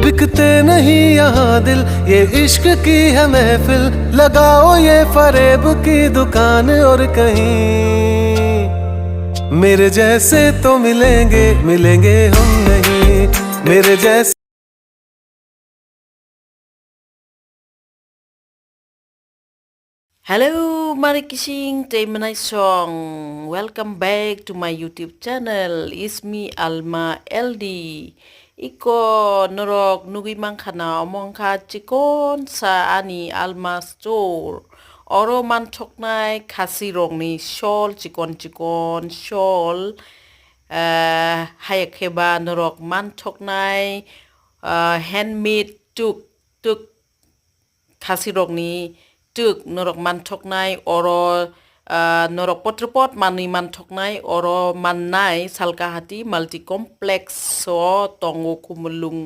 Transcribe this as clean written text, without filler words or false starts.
बिकते नहीं यहाँ दिल, ये इश्क की है महफिल। लगाओ ये फरेब की दुकान और कहीं मेरे जैसे तो मिलेंगे, मिलेंगे हम नहीं मेरे जैसे। Hello, Mari Kishing, Temenai Song. Welcome back to my YouTube channel. It's me, Alma LD. Iko norok nugi mangkana omongka chikon sa ani Alma Store. Oro man choknai kasirong ni shawl chikon shawl. Hayakeba norok man choknai handmade tuk kasirong ni tuk norok man thoknai oro norok potrepot mani man thoknai oro man nai salkahati multi complex so tongo kumulung